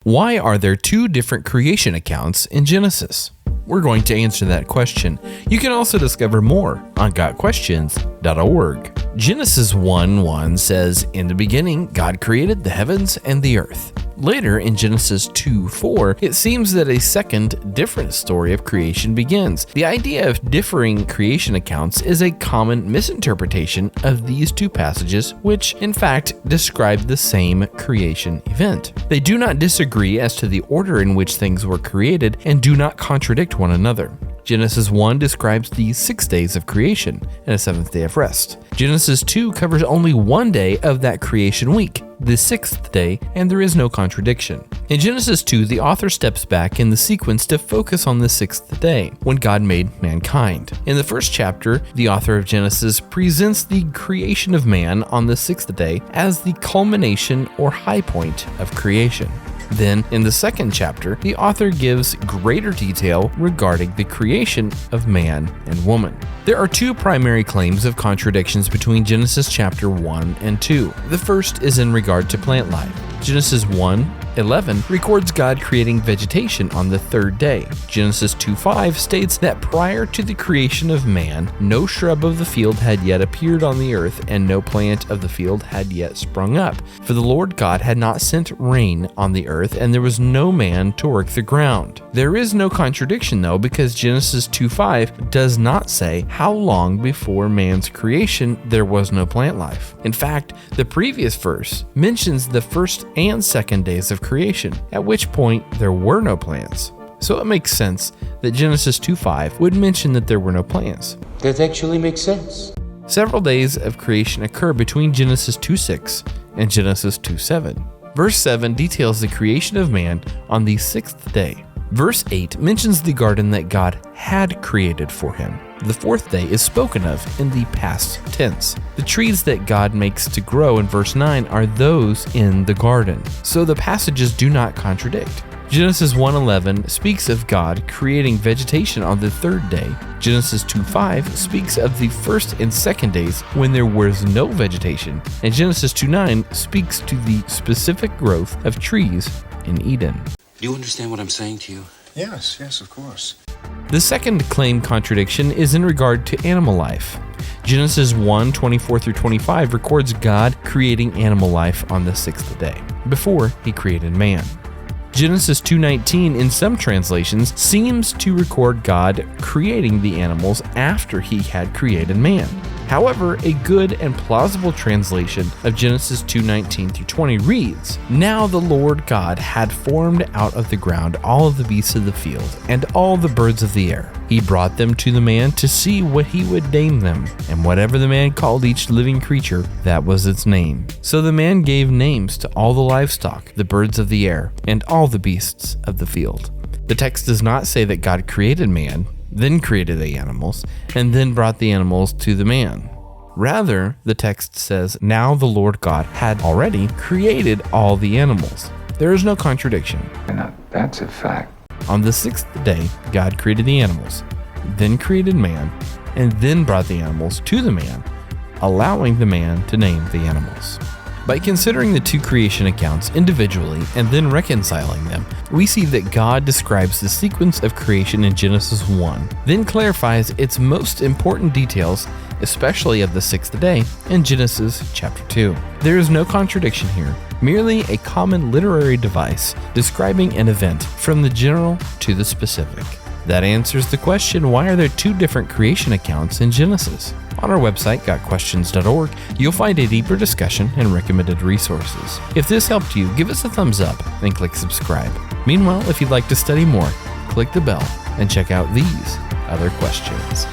Why are there two different creation accounts in Genesis? We're going to answer that question. You can also discover more on gotquestions.org. Genesis 1:1 says, "In the beginning, God created the heavens and the earth." Later in Genesis 2:4, it seems that a second, different story of creation begins. The idea of differing creation accounts is a common misinterpretation of these two passages, which, in fact, describe the same creation event. They do not disagree as to the order in which things were created and do not contradict one another. Genesis 1 describes the 6 days of creation and a 7th day of rest. Genesis 2 covers only one day of that creation week, the 6th day, and there is no contradiction. In Genesis 2, the author steps back in the sequence to focus on the 6th day, when God made mankind. In the first chapter, the author of Genesis presents the creation of man on the 6th day as the culmination or high point of creation. Then, in the second chapter, the author gives greater detail regarding the creation of man and woman. There are two primary claims of contradictions between Genesis chapter 1 and 2. The first is in regard to plant life. Genesis 1:11 records God creating vegetation on the 3rd day. Genesis 2:5 states that prior to the creation of man, no shrub of the field had yet appeared on the earth, and no plant of the field had yet sprung up. For the Lord God had not sent rain on the earth, and there was no man to work the ground. There is no contradiction though, because Genesis 2:5 does not say how long before man's creation there was no plant life. In fact, the previous verse mentions the first and second days of creation, at which point there were no plants. So it makes sense that Genesis 2:5 would mention that there were no plants. That actually makes sense. Several days of creation occur between Genesis 2:6 and Genesis 2:7. Verse 7 details the creation of man on the 6th day. Verse 8 mentions the garden that God had created for him. The 4th day is spoken of in the past tense. The trees that God makes to grow in verse 9 are those in the garden, so the passages do not contradict. Genesis 1:11 speaks of God creating vegetation on the 3rd day. Genesis 2:5 speaks of the 1st and 2nd days when there was no vegetation, and Genesis 2:9 speaks to the specific growth of trees in Eden. Do you understand what I'm saying to you? Yes, of course. The second claim contradiction is in regard to animal life. Genesis 1:24-25 records God creating animal life on the 6th day, before he created man. Genesis 2:19 in some translations seems to record God creating the animals after he had created man. However, a good and plausible translation of Genesis 2:19-20 reads, "Now the Lord God had formed out of the ground all of the beasts of the field and all the birds of the air. He brought them to the man to see what he would name them, and whatever the man called each living creature, that was its name. So the man gave names to all the livestock, the birds of the air, and all the beasts of the field." The text does not say that God created man, then created the animals, and then brought the animals to the man. Rather, the text says, now the Lord God had already created all the animals. There is no contradiction. Now, that's a fact. On the 6th day, God created the animals, then created man, and then brought the animals to the man, allowing the man to name the animals. By considering the two creation accounts individually and then reconciling them, we see that God describes the sequence of creation in Genesis 1, then clarifies its most important details, especially of the 6th day, in Genesis chapter 2. There is no contradiction here, merely a common literary device describing an event from the general to the specific. That answers the question, why are there two different creation accounts in Genesis? On our website, gotquestions.org, you'll find a deeper discussion and recommended resources. If this helped you, give us a thumbs up and click subscribe. Meanwhile, if you'd like to study more, click the bell and check out these other questions.